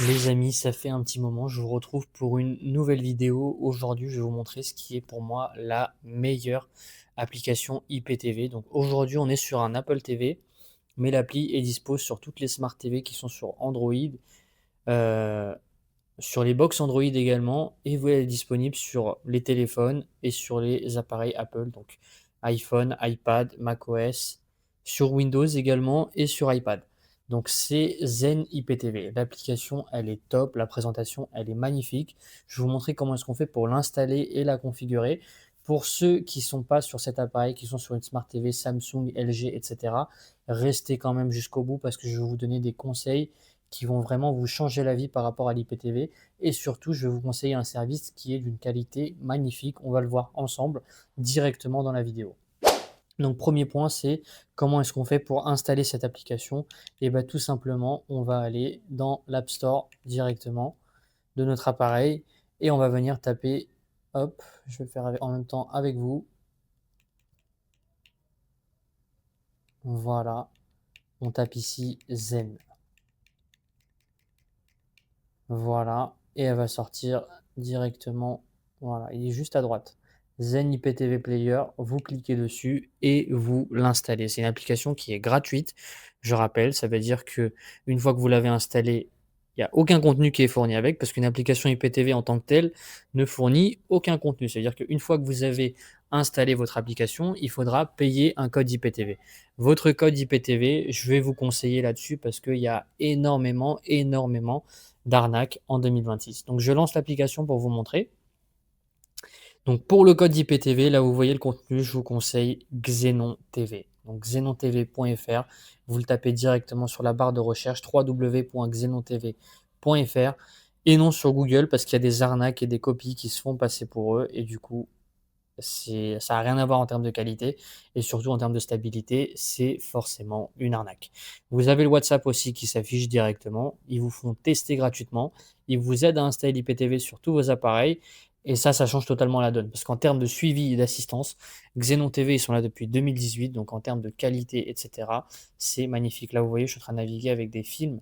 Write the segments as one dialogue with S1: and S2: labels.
S1: Les amis, ça fait un petit moment, je vous retrouve pour une nouvelle vidéo. Aujourd'hui, je vais vous montrer ce qui est pour moi la meilleure application IPTV. Donc aujourd'hui, on est sur un Apple TV, mais l'appli est dispo sur toutes les Smart TV qui sont sur Android, euh, sur les box Android également, et vous êtes disponible sur les téléphones et sur les appareils Apple, donc iPhone, iPad, macOS, sur Windows également et sur iPad. Donc c'est Zen IPTV. L'application, elle est top, la présentation, elle est magnifique. Je vais vous montrer comment est-ce qu'on fait pour l'installer et la configurer. Pour ceux qui ne sont pas sur cet appareil, qui sont sur une Smart TV Samsung, LG, etc., restez quand même jusqu'au bout parce que je vais vous donner des conseils qui vont vraiment vous changer la vie par rapport à l'IPTV. Et surtout, je vais vous conseiller un service qui est d'une qualité magnifique. On va le voir ensemble directement dans la vidéo. Donc, premier point, c'est comment est-ce qu'on fait pour installer cette application? Et bien, tout simplement, on va aller dans l'App Store directement de notre appareil et on va venir taper, hop, je vais le faire en même temps avec vous. Voilà, on tape ici Zen. Voilà, et elle va sortir directement. Voilà, il est juste à droite. Zen IPTV Player, vous cliquez dessus et vous l'installez. C'est une application qui est gratuite, je rappelle. Ça veut dire que une fois que vous l'avez installée, il n'y a aucun contenu qui est fourni avec, parce qu'une application IPTV en tant que telle ne fournit aucun contenu. C'est-à-dire qu'une fois que vous avez installé votre application, il faudra payer un code IPTV. Votre code IPTV, je vais vous conseiller là-dessus parce qu'il y a énormément d'arnaque en 2026. Donc je lance l'application pour vous montrer. Donc pour le code IPTV, là où vous voyez le contenu, je vous conseille Xenon TV. Donc xenontv.fr, vous le tapez directement sur la barre de recherche www.xenontv.fr et non sur Google parce qu'il y a des arnaques et des copies qui se font passer pour eux et du coup ça n'a rien à voir en termes de qualité et surtout en termes de stabilité, c'est forcément une arnaque. Vous avez le WhatsApp aussi qui s'affiche directement. Ils vous font tester gratuitement. Ils vous aident à installer l'IPTV sur tous vos appareils. Et ça change totalement la donne. Parce qu'en termes de suivi et d'assistance, Xenon TV, ils sont là depuis 2018. Donc en termes de qualité, etc., c'est magnifique. Là, vous voyez, je suis en train de naviguer avec des films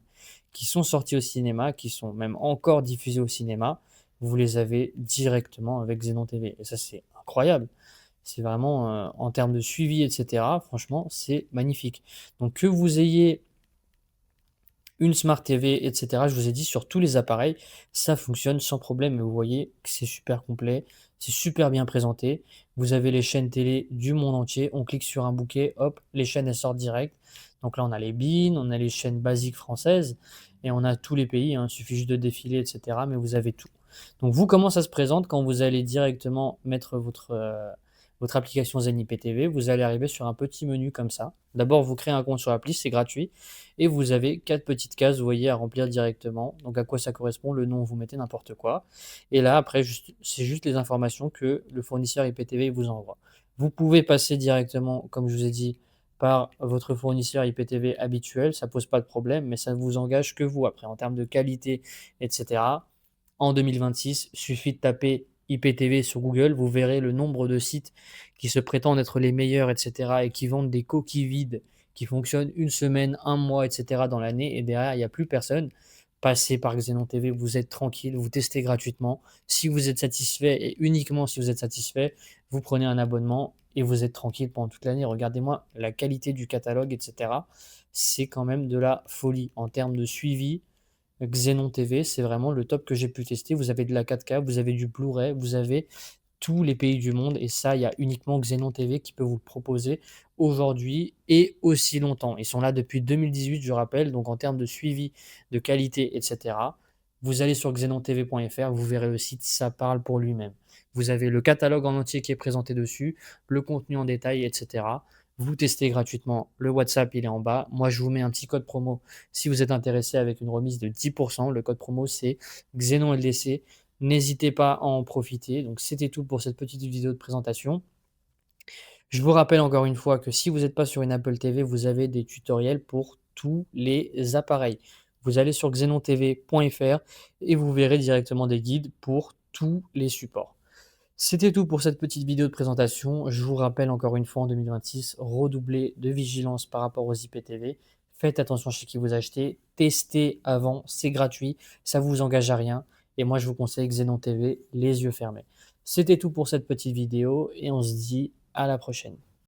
S1: qui sont sortis au cinéma, qui sont même encore diffusés au cinéma. Vous les avez directement avec Xenon TV. Et ça, c'est incroyable. C'est vraiment, en termes de suivi, etc., franchement, c'est magnifique. Donc, que vous ayez une Smart TV, etc., je vous ai dit, sur tous les appareils, ça fonctionne sans problème. Et vous voyez que c'est super complet, c'est super bien présenté. Vous avez les chaînes télé du monde entier. On clique sur un bouquet, hop, les chaînes, elles sortent direct. Donc là, on a les BeIN, on a les chaînes basiques françaises et on a tous les pays, hein. Il suffit juste de défiler, etc., mais vous avez tout. Donc, vous, comment ça se présente quand vous allez directement mettre votre application Zen IPTV? Vous allez arriver sur un petit menu comme ça. D'abord, vous créez un compte sur l'appli, c'est gratuit. Et vous avez 4 petites cases, vous voyez, à remplir directement. Donc, à quoi ça correspond? Le nom, vous mettez n'importe quoi. Et là, après, c'est juste les informations que le fournisseur IPTV vous envoie. Vous pouvez passer directement, comme je vous ai dit, par votre fournisseur IPTV habituel. Ça pose pas de problème, mais ça ne vous engage que vous après, en termes de qualité, etc. En 2026, suffit de taper IPTV sur Google, vous verrez le nombre de sites qui se prétendent être les meilleurs, etc., et qui vendent des coquilles vides qui fonctionnent une semaine, un mois, etc., dans l'année, et derrière, il n'y a plus personne. Passez par Xenon TV, vous êtes tranquille, vous testez gratuitement. Si vous êtes satisfait, et uniquement si vous êtes satisfait, vous prenez un abonnement et vous êtes tranquille pendant toute l'année. Regardez-moi la qualité du catalogue, etc. C'est quand même de la folie en termes de suivi. Xenon TV, c'est vraiment le top que j'ai pu tester. Vous avez de la 4K, vous avez du Blu-ray, vous avez tous les pays du monde et ça, il y a uniquement Xenon TV qui peut vous le proposer aujourd'hui et aussi longtemps. Ils sont là depuis 2018, je rappelle, donc en termes de suivi, de qualité, etc. Vous allez sur xenontv.fr, vous verrez le site, ça parle pour lui-même. Vous avez le catalogue en entier qui est présenté dessus, le contenu en détail, etc. Vous testez gratuitement. Le WhatsApp, il est en bas. Moi, je vous mets un petit code promo si vous êtes intéressé avec une remise de 10%. Le code promo, c'est XenonLDC. N'hésitez pas à en profiter. Donc, c'était tout pour cette petite vidéo de présentation. Je vous rappelle encore une fois que si vous n'êtes pas sur une Apple TV, vous avez des tutoriels pour tous les appareils. Vous allez sur xenontv.fr et vous verrez directement des guides pour tous les supports. C'était tout pour cette petite vidéo de présentation. Je vous rappelle encore une fois en 2026, redoubler de vigilance par rapport aux IPTV. faites attention chez qui vous achetez, testez avant, c'est gratuit, ça vous engage à rien et moi je vous conseille Xenon TV les yeux fermés. C'était tout pour cette petite vidéo et on se dit à la prochaine.